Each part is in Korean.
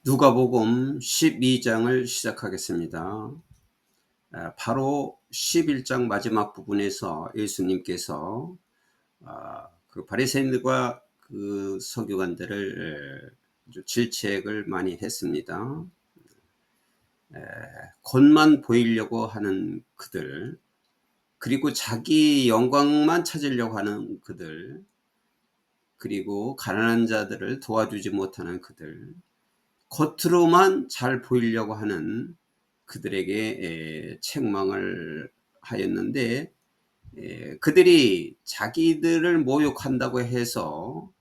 누가복음 12장을 시작하겠습니다. 바로 11장 마지막 부분에서 예수님께서 그 바리새인들과 그 서기관들을 질책을 많이 했습니다. 겉만 보이려고 하는 그들, 그리고 자기 영광만 찾으려고 하는 그들, 그리고 가난한 자들을 도와주지 못하는 그들, 겉으로만 잘 보이려고 하는 그들에게 책망을 하였는데, 그들이 자기들을 모욕한다고 해서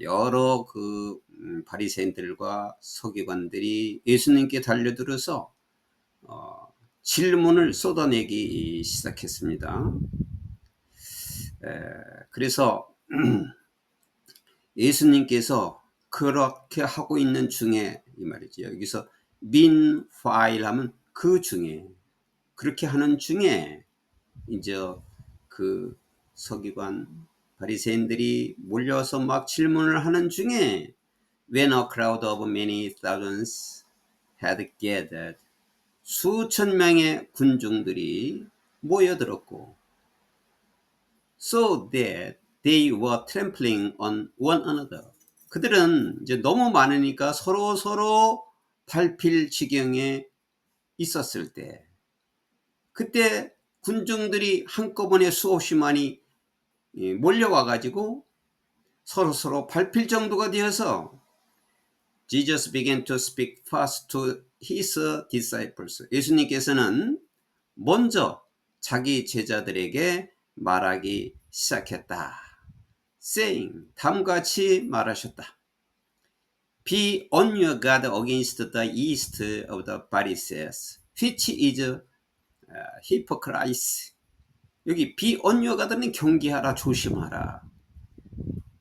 여러 그 바리새인들과 서기관들이 예수님께 달려들어서 질문을 쏟아내기 시작했습니다. 그래서 예수님께서 그렇게 하고 있는 중에 이 말이죠. 여기서 meanwhile 하면 그 중에, 그렇게 하는 중에 이제 그 서기관 바리새인들이 몰려서 막 질문을 하는 중에 when a crowd of many thousands had gathered, 수천 명의 군중들이 모여들었고 so that they were trampling on one another, 그들은 이제 너무 많으니까 서로 밟힐 지경에 있었을 때, 그때 군중들이 한꺼번에 수없이 많이 몰려와 가지고 서로 밟힐 정도가 되어서 Jesus began to speak first to his disciples, 예수님께서는 먼저 자기 제자들에게 말하기 시작했다. saying, 다음같이 말하셨다. Be on your guard against the yeast of the Pharisees, which is hypocrisy. 여기 be on your guard는 경계하라, 조심하라.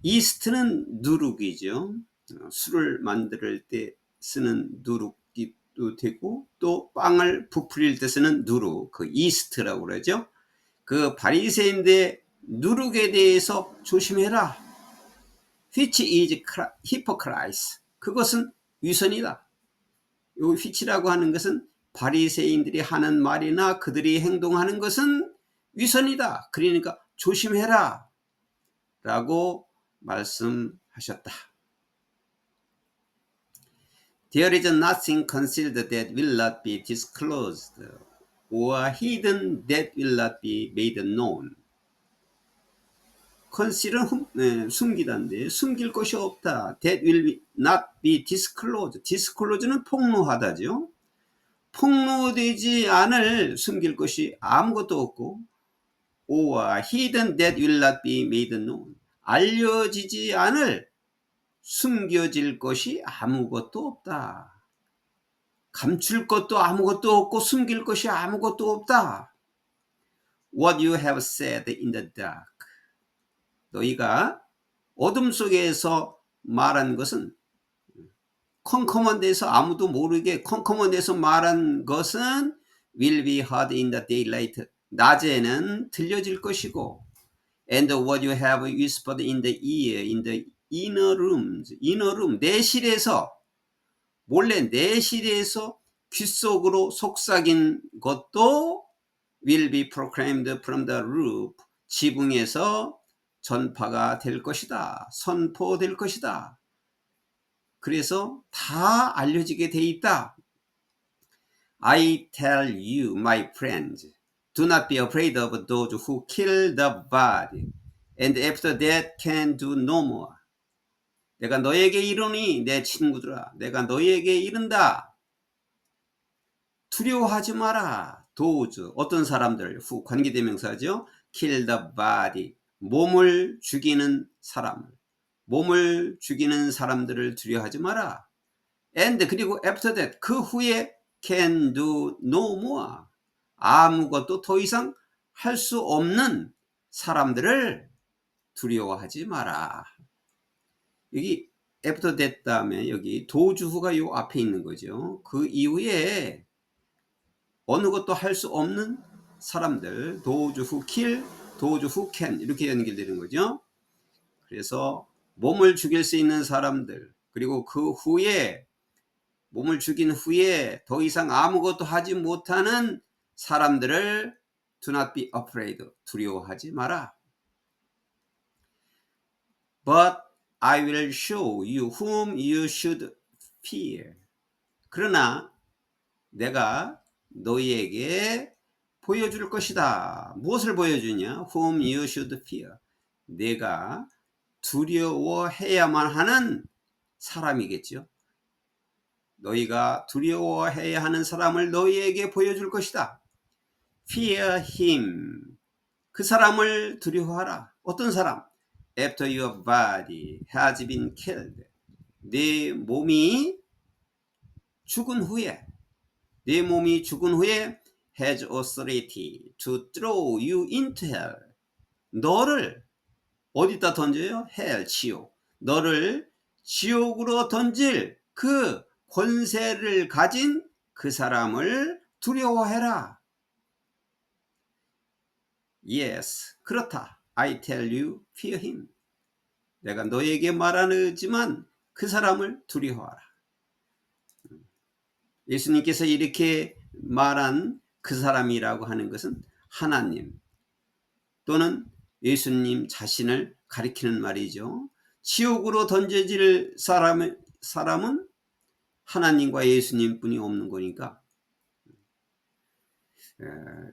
yeast는 누룩이죠. 술을 만들 때 쓰는 누룩이도 되고, 또 빵을 부풀릴 때 쓰는 누룩, 그 yeast라고 그러죠. 그 바리새인의 누룩에 대해서 조심해라. which is hypocrisy, 그것은 위선이다. 이 which라고 하는 것은 바리새인들이 하는 말이나 그들이 행동하는 것은 위선이다. 그러니까 조심해라 라고 말씀하셨다. There is nothing concealed that will not be disclosed, or hidden that will not be made known. conceal은 숨기다인데, 숨길 것이 없다. That will not be disclosed. disclose는 폭로하다죠. 폭로되지 않을 숨길 것이 아무것도 없고, or hidden that will not be made known, 알려지지 않을 숨겨질 것이 아무것도 없다. 감출 것도 아무것도 없고 숨길 것이 아무것도 없다. What you have said in the dark, 너희가 어둠 속에서 말한 것은, 컴컴한 데서 아무도 모르게 컴컴한 데서 말한 것은 will be heard in the daylight, 낮에는 들려질 것이고, and what you have whispered in the ear in the inner rooms, inner room, 내실에서, 몰래 내실에서 귓속으로 속삭인 것도 will be proclaimed from the roof, 지붕에서 전파가 될 것이다. 선포될 것이다. 그래서 다 알려지게 돼 있다. I tell you, my friends, do not be afraid of those who kill the body, and after that can do no more. 내가 너에게 이르니, 내 친구들아, 내가 너에게 이른다. 두려워하지 마라. those, 어떤 사람들, who 관계대명사죠. kill the body, 몸을 죽이는 사람, 몸을 죽이는 사람들을 두려워하지 마라. and, 그리고 after that, 그 후에 can do no more, 아무것도 더 이상 할 수 없는 사람들을 두려워하지 마라. 여기 after that 다음에 여기 도주후가 요 앞에 있는 거죠. 그 이후에 어느 것도 할 수 없는 사람들, those who kill, those who can, 이렇게 연결되는 거죠. 그래서 몸을 죽일 수 있는 사람들, 그리고 그 후에 몸을 죽인 후에 더 이상 아무것도 하지 못하는 사람들을 do not be afraid, 두려워하지 마라. But I will show you whom you should fear. 그러나 내가 너희에게 보여줄 것이다. 무엇을 보여주냐? Whom you should fear. 내가 두려워해야만 하는 사람이겠죠. 너희가 두려워해야 하는 사람을 너희에게 보여줄 것이다. Fear him. 그 사람을 두려워하라. 어떤 사람? After your body has been killed. 네 몸이 죽은 후에, 내 몸이 죽은 후에 has authority to throw you into hell. 너를 어디다 던져요? hell, 지옥. 너를 지옥으로 던질 그 권세를 가진 그 사람을 두려워해라. Yes, 그렇다. I tell you, fear him. 내가 너에게 말하지만 그 사람을 두려워하라. 예수님께서 이렇게 말한 그 사람이라고 하는 것은 하나님 또는 예수님 자신을 가리키는 말이죠. 지옥으로 던져질 사람은 하나님과 예수님뿐이 없는 거니까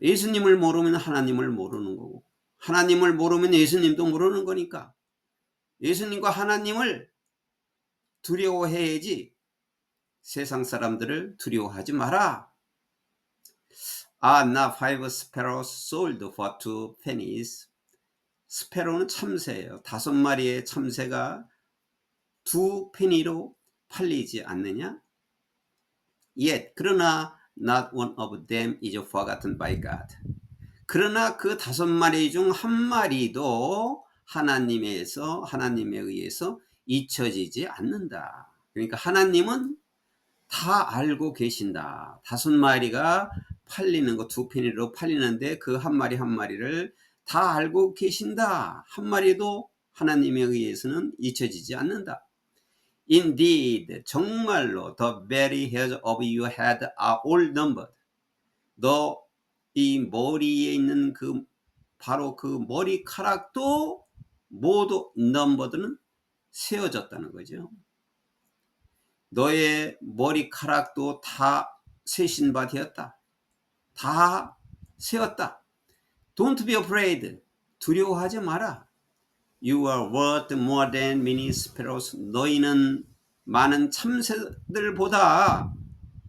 예수님을 모르면 하나님을 모르는 거고 하나님을 모르면 예수님도 모르는 거니까 예수님과 하나님을 두려워해야지 세상 사람들을 두려워하지 마라. Are not 5 sparrows sold for 2 pennies? 스페로는 참새예요. 5마리의 참새가 2페니로 팔리지 않느냐? Yet, 그러나 not one of them is forgotten by God. 그러나 그 5마리 중 한 마리도 하나님에 의해서 잊혀지지 않는다. 그러니까 하나님은 다 알고 계신다. 5마리가 팔리는 거 2페니로 팔리는데 그 한 마리 한 마리를 다 알고 계신다. 한 마리도 하나님에 의해서는 잊혀지지 않는다. Indeed, 정말로 the very hairs of your head are all numbered. 너 이 머리에 있는 바로 그 머리카락도 모두 numbered는 세어졌다는 거죠. 너의 머리카락도 다 세신 바 되었다. 다 세었다. Don't be afraid. 두려워하지 마라. You are worth more than many sparrows. 너희는 많은 참새들보다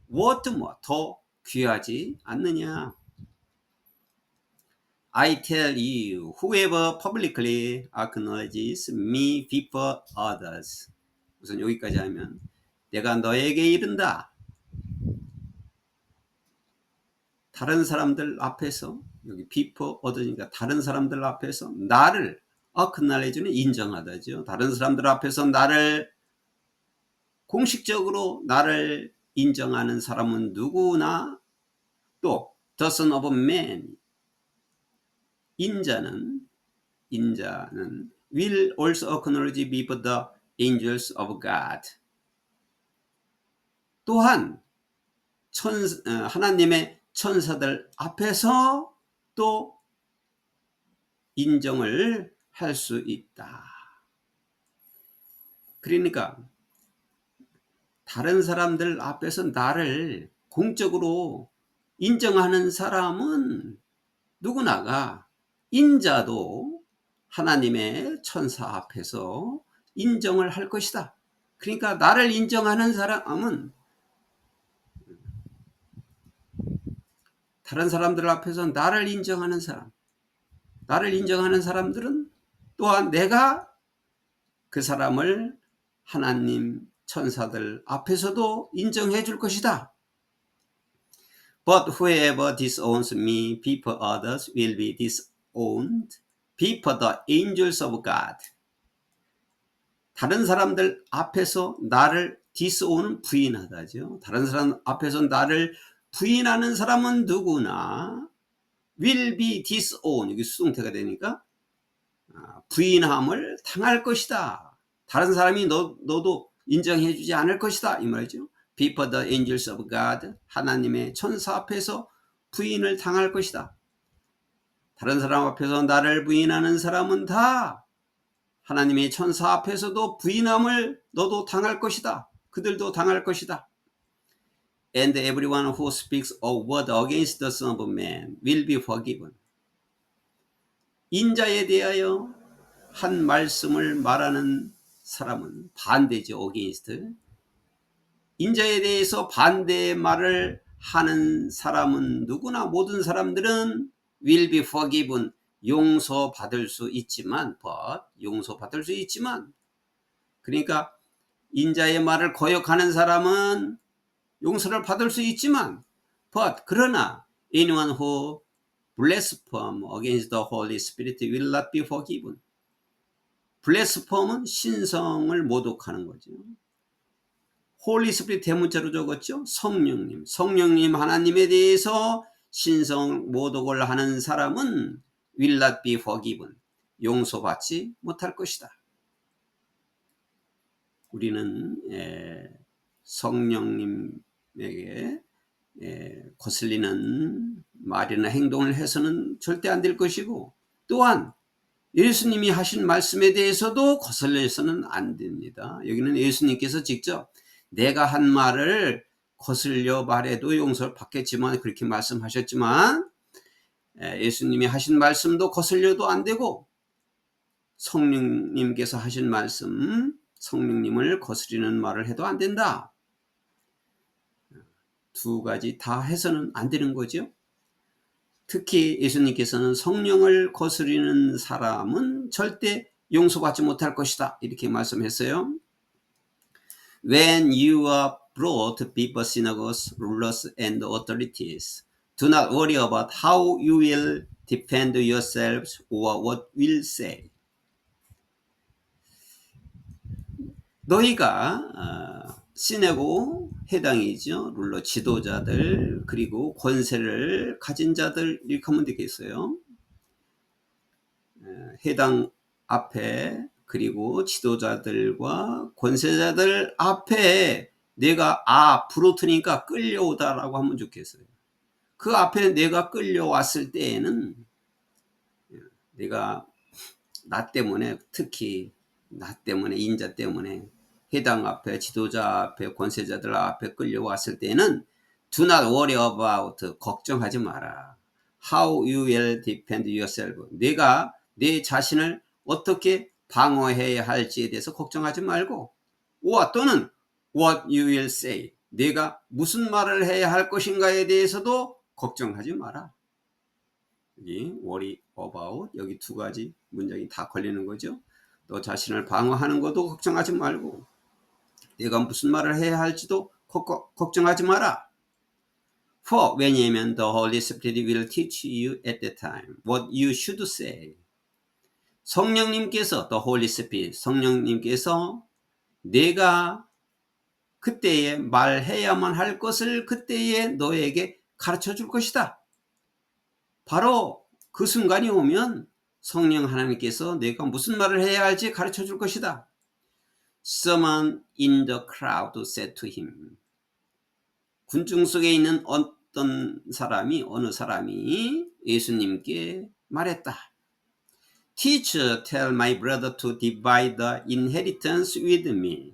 worth more, 더 귀하지 않느냐. I tell you, whoever publicly acknowledges me before others. 우선 여기까지 하면 내가 너에게 이른다. 다른 사람들 앞에서 여기 before others니까 다른 사람들 앞에서 나를 acknowledge는 인정하다죠. 다른 사람들 앞에서 나를 공식적으로 나를 인정하는 사람은 누구나 또 the son of man 인자는 will also acknowledge before the angels of God. 또한 하나님의 천사들 앞에서 또 인정을 할 수 있다. 그러니까 다른 사람들 앞에서 나를 공적으로 인정하는 사람은 누구나가 인자도 하나님의 천사 앞에서 인정을 할 것이다. 그러니까 나를 인정하는 사람은 다른 사람들 앞에서 나를 인정하는 사람들은 또한 내가 그 사람을 하나님 천사들 앞에서도 인정해 줄 것이다. But whoever disowns me before others will be disowned before the angels of God. 다른 사람들 앞에서 나를 disown은 부인하다죠. 다른 사람 앞에서 나를 부인하는 사람은 누구나 will be disowned. 여기 수동태가 되니까 부인함을 당할 것이다. 다른 사람이 너도 인정해 주지 않을 것이다. 이 말이죠. before the angels of God. 하나님의 천사 앞에서 부인을 당할 것이다. 다른 사람 앞에서 나를 부인하는 사람은 다 하나님의 천사 앞에서도 부인함을 너도 당할 것이다. 그들도 당할 것이다. And everyone who speaks a word against the Son of Man will be forgiven. 인자에 대하여 한 말씀을 말하는 사람은 반대죠. against. 인자에 대해서 반대의 말을 하는 사람은 누구나 모든 사람들은 will be forgiven. 용서받을 수 있지만 용서받을 수 있지만 그러니까 인자의 말을 거역하는 사람은 용서를 받을 수 있지만 그러나 anyone who blaspheme against the Holy Spirit will not be forgiven. blaspheme은 신성을 모독하는 거죠. 홀리 스피릿 대문자로 적었죠. 성령님 하나님에 대해서 신성 모독을 하는 사람은 will not be forgiven. 용서받지 못할 것이다. 우리는 성령님에게 거슬리는 말이나 행동을 해서는 절대 안 될 것이고 또한 예수님이 하신 말씀에 대해서도 거슬려서는 안 됩니다. 여기는 예수님께서 직접 내가 한 말을 거슬려 말해도 용서를 받겠지만 그렇게 말씀하셨지만 예수님이 하신 말씀도 거슬려도 안 되고 성령님께서 하신 말씀 성령님을 거스리는 말을 해도 안 된다. 두 가지 다 해서는 안 되는 거죠. 특히 예수님께서는 성령을 거스리는 사람은 절대 용서받지 못할 것이다. 이렇게 말씀했어요. When you are brought before synagogues, rulers and authorities, do not worry about how you will defend yourselves or what will say. 너희가 시내고 해당이죠. 룰러 지도자들 그리고 권세를 가진 자들 이렇게 하면 되겠어요. 해당 앞에 그리고 지도자들과 권세자들 앞에 내가 부르트니까 끌려오다라고 하면 좋겠어요. 그 앞에 내가 끌려왔을 때에는 내가 나 때문에 특히 나 때문에 인자 때문에 해당 앞에 지도자 앞에 권세자들 앞에 끌려왔을 때는 do not worry about 걱정하지 마라. How you will defend yourself. 내가 내 자신을 어떻게 방어해야 할지에 대해서 걱정하지 말고 또는 what you will say. 내가 무슨 말을 해야 할 것인가에 대해서도 걱정하지 마라. 여기 worry about 여기 두 가지 문장이 다 걸리는 거죠. 너 자신을 방어하는 것도 걱정하지 말고 내가 무슨 말을 해야 할지도 걱정하지 마라. For 왜냐하면 the Holy Spirit will teach you at that time what you should say. 성령님께서 the Holy Spirit 성령님께서 내가 그때에 말해야만 할 것을 그때에 너에게 가르쳐 줄 것이다. 바로 그 순간이 오면 성령 하나님께서 내가 무슨 말을 해야 할지 가르쳐 줄 것이다. Someone in the crowd said to him. 군중 속에 있는 어느 사람이 예수님께 말했다. Teacher, tell my brother to divide the inheritance with me.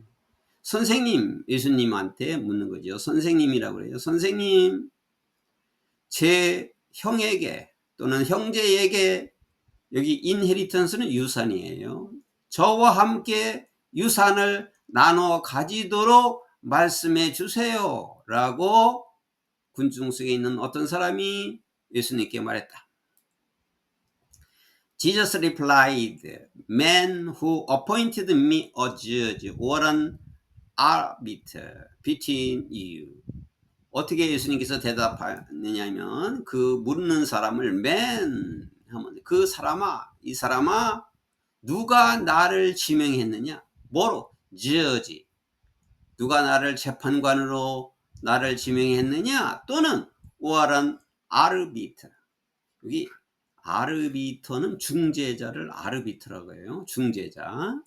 선생님, 예수님한테 묻는 거죠. 선생님이라고 그래요. 선생님, 제 형에게 또는 형제에게 여기 inheritance는 유산이에요. 저와 함께 유산을 나눠 가지도록 말씀해 주세요. 라고 군중 속에 있는 어떤 사람이 예수님께 말했다. Jesus replied, Man who appointed me a judge or an arbiter between you. 어떻게 예수님께서 대답하느냐면 그 묻는 사람을 man 하면 그 사람아 이 사람아 누가 나를 지명했느냐 뭐로 judge 누가 나를 재판관으로 나를 지명했느냐 또는 or an arbiter 여기 아르비터는 중재자를 아르비트라고 해요. 중재자.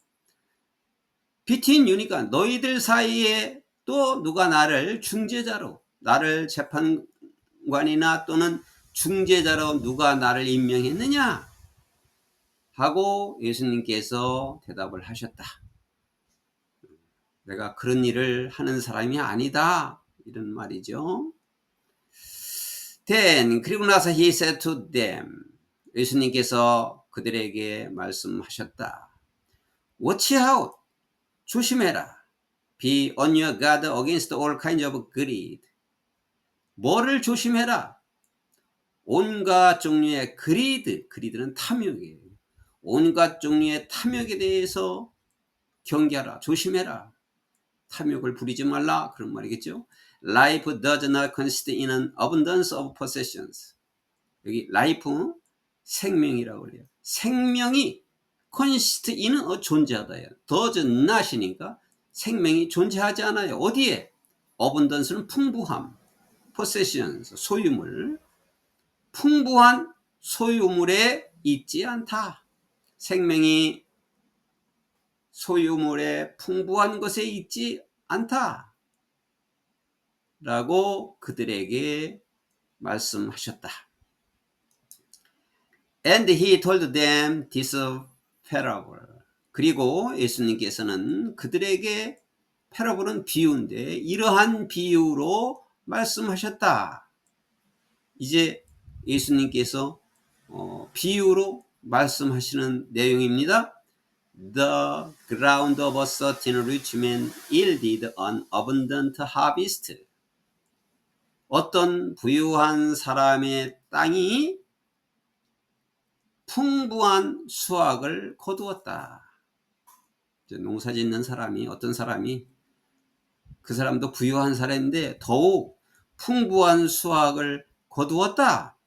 between you니까 너희들 사이에 또 누가 나를 중재자로, 나를 재판관이나 또는 중재자로 누가 나를 임명했느냐 하고 예수님께서 대답을 하셨다. 내가 그런 일을 하는 사람이 아니다, 이런 말이죠. Then, 그리고 나서 he said to them, 예수님께서 그들에게 말씀하셨다. Watch out, 조심해라. Be on your guard against all kinds of greed. 뭐를 조심해라? 온갖 종류의 greed는 탐욕이에요. 온갖 종류의 탐욕에 대해서 경계하라, 조심해라. 탐욕을 부리지 말라, 그런 말이겠죠. Life does not consist in an abundance of possessions. 여기 life, 생명이라고 그래요. 생명이 consist in은 존재하다예요. does not이니까 생명이 존재하지 않아요. 어디에? abundance는 풍부함, possessions, 소유물. 풍부한 소유물에 있지 않다. 생명이 소유물에 풍부한 것에 있지 않다 라고 그들에게 말씀하셨다. And he told them this parable. 그리고 예수님께서는 그들에게 parable은 비유인데 이러한 비유로 말씀하셨다. 이제 예수님께서 비유로 말씀하시는 내용입니다. The ground of a certain rich man yielded an abundant harvest. 어떤 부유한 사람의 땅이 풍부한 수확을 거두었다. 농사 짓는 사람이, 어떤 사람이, 그 사람도 부유한 사람인데 더욱 풍부한 수확을 거두었다.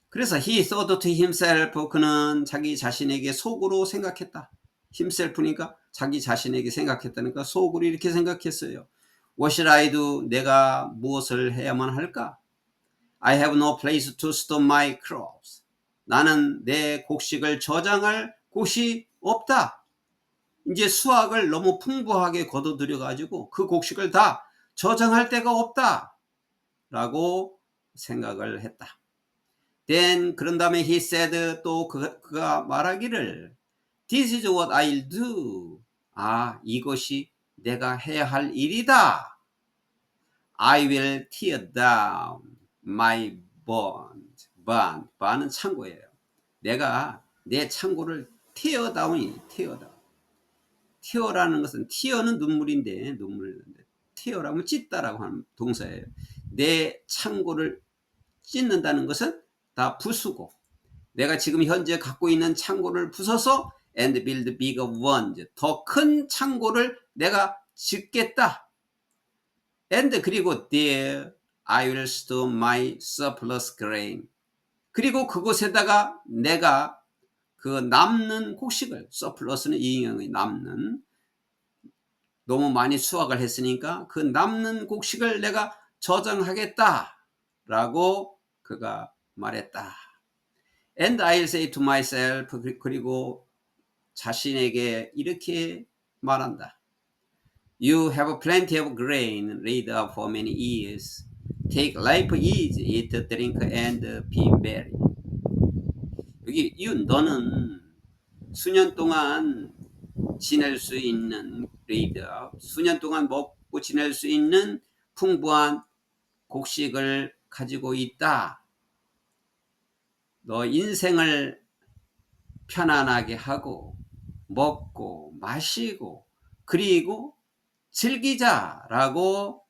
그래서 he thought to himself, 그는 자기 자신에게 속으로 생각했다. himself니까 자기 자신에게 생각했다니까 속으로 이렇게 생각했어요. What should I do? 내가 무엇을 해야만 할까? I have no place to store my crops. 나는 내 곡식을 저장할 곳이 없다. 이제 수확을 너무 풍부하게 거둬들여 가지고 그 곡식을 다 저장할 데가 없다 라고 생각을 했다. Then, 그런 다음에 he said, 또 그가 말하기를 This is what I'll do. 이것이 내가 해야 할 일이다. I will tear down my barn. barn은 창고예요. 내가 내 창고를 tear down. tear라는 것은, tear는 눈물인데, tear라면 찢다라고 하는 동사예요. 내 창고를 찢는다는 것은 다 부수고, 내가 지금 현재 갖고 있는 창고를 부숴서 and build bigger ones, 더 큰 창고를 내가 짓겠다. and 그리고 there I will store my surplus grain. 그리고 그곳에다가 내가 그 남는 곡식을, surplus는 이응의 남는, 너무 많이 수확을 했으니까 그 남는 곡식을 내가 저장하겠다 라고 그가 말했다. And I'll say to myself, 그리고 자신에게 이렇게 말한다. You have plenty of grain laid up for many years. Take life easy, eat, drink, and be merry. 여기 너는 수년 동안 지낼 수 있는 laid up, 수년 동안 먹고 지낼 수 있는 풍부한 곡식을 가지고 있다. 너 인생을 편안하게 하고 먹고 마시고 그리고 즐기자라고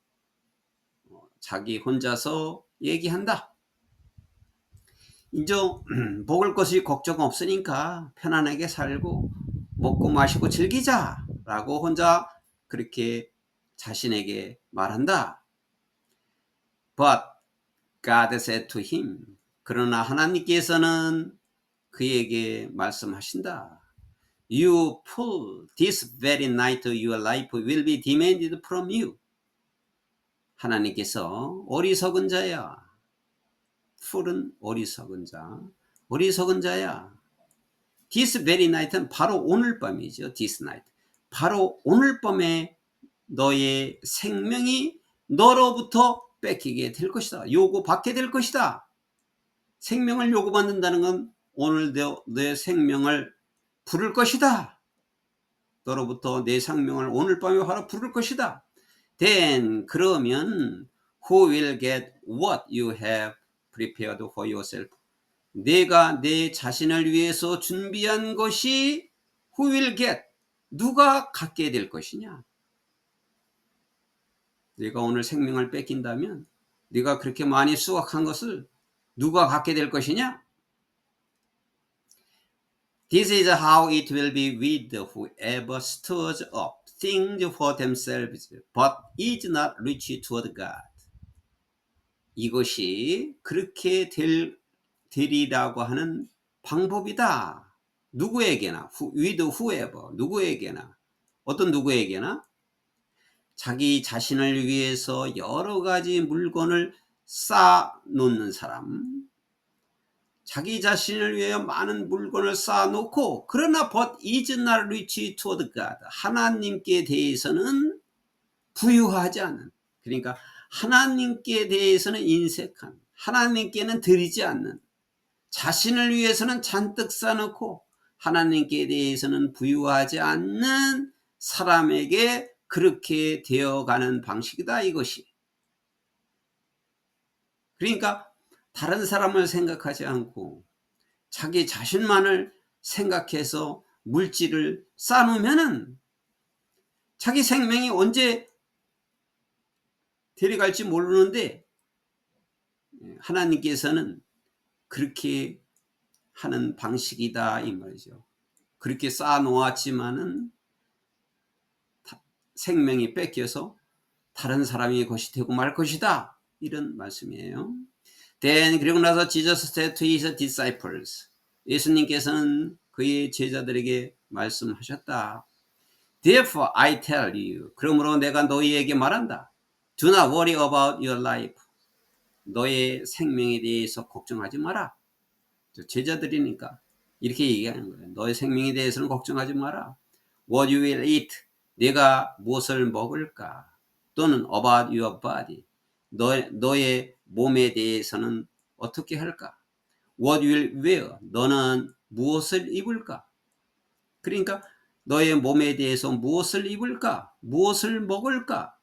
자기 혼자서 얘기한다. 이제 먹을 것이 걱정 없으니까 편안하게 살고 먹고 마시고 즐기자라고 혼자 그렇게 자신에게 말한다. But God said to him, 그러나 하나님께서는 그에게 말씀하신다. You fool, this very night your life will be demanded from you. 하나님께서 어리석은 자야. fool은 어리석은 자. 어리석은 자야. This very night은 바로 오늘 밤이죠. This night. 바로 오늘 밤에 너의 생명이 너로부터 뺏기게 될 것이다. 요구받게 될 것이다. 생명을 요구받는다는 건 오늘 내 생명을 부를 것이다. 너로부터 내 생명을 오늘 밤에 바로 부를 것이다. Then 그러면 who will get what you have prepared for yourself? 내가 내 자신을 위해서 준비한 것이 who will get? 누가 갖게 될 것이냐? 내가 오늘 생명을 뺏긴다면 네가 그렇게 많이 수확한 것을 누가 갖게 될 것이냐? This is how it will be with whoever stirs up things for themselves, but is not rich toward God. 이것이 그렇게 되리라고 하는 방법이다. 누구에게나, with whoever, 누구에게나, 어떤 누구에게나 자기 자신을 위해서 여러 가지 물건을 쌓아놓는 사람, 자기 자신을 위해 많은 물건을 쌓아놓고 그러나 but is not rich toward God, 하나님께 대해서는 부유하지 않은, 그러니까 하나님께 대해서는 인색한, 하나님께는 드리지 않는, 자신을 위해서는 잔뜩 쌓아놓고 하나님께 대해서는 부유하지 않는 사람에게 그렇게 되어가는 방식이다, 이것이. 그러니까 다른 사람을 생각하지 않고 자기 자신만을 생각해서 물질을 쌓아놓으면은 자기 생명이 언제 데려갈지 모르는데 하나님께서는 그렇게 하는 방식이다, 이 말이죠. 그렇게 쌓아놓았지만은 생명이 뺏겨서 다른 사람의 것이 되고 말 것이다, 이런 말씀이에요. Then 그리고 나서 Jesus said to his disciples, 예수님께서는 그의 제자들에게 말씀하셨다. Therefore I tell you, 그러므로 내가 너희에게 말한다. Do not worry about your life. 너의 생명에 대해서 걱정하지 마라. 제자들이니까 이렇게 얘기하는 거예요. 너의 생명에 대해서는 걱정하지 마라. What you will eat. 내가 무엇을 먹을까? 또는 about your body. 너의 몸에 대해서는 어떻게 할까? What you will wear. 너는 무엇을 입을까? 그러니까 너의 몸에 대해서 무엇을 입을까? 무엇을 먹을까?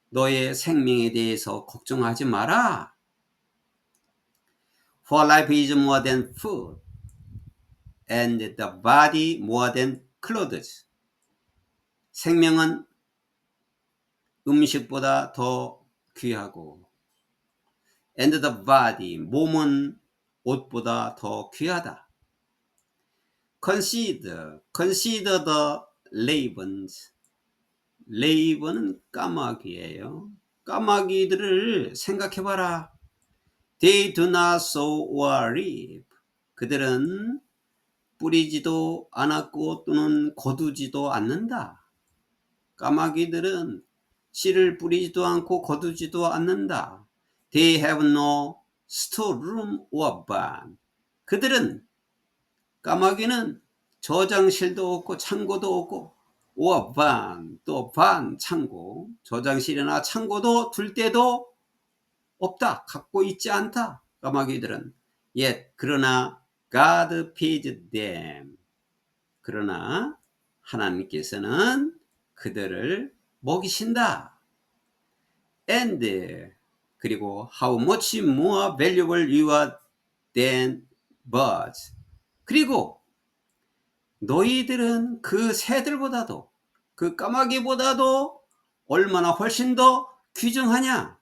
너의 생명에 대해서 걱정하지 마라. For life is more than food, and the body more than clothes. 생명은 음식보다 더 귀하고, and the body, 몸은 옷보다 더 귀하다. Consider the ravens. 레이븐은 까마귀예요. 까마귀들을 생각해봐라. They do not sow or reap. 그들은 뿌리지도 않았고 또는 거두지도 않는다. 까마귀들은 씨를 뿌리지도 않고 거두지도 않는다. They have no storeroom or barn. 그들은, 까마귀는 저장실도 없고 창고도 없고 or barn, 또 반, 창고, 저장실이나 창고도 둘 데도 없다. 갖고 있지 않다. 까마귀들은. Yet 그러나 God feeds them. 그러나 하나님께서는 그들을 먹이신다. And 그리고 how much more valuable you are than birds. 그리고 너희들은 그 새들보다도, 그 까마귀보다도 얼마나 훨씬 더 귀중하냐?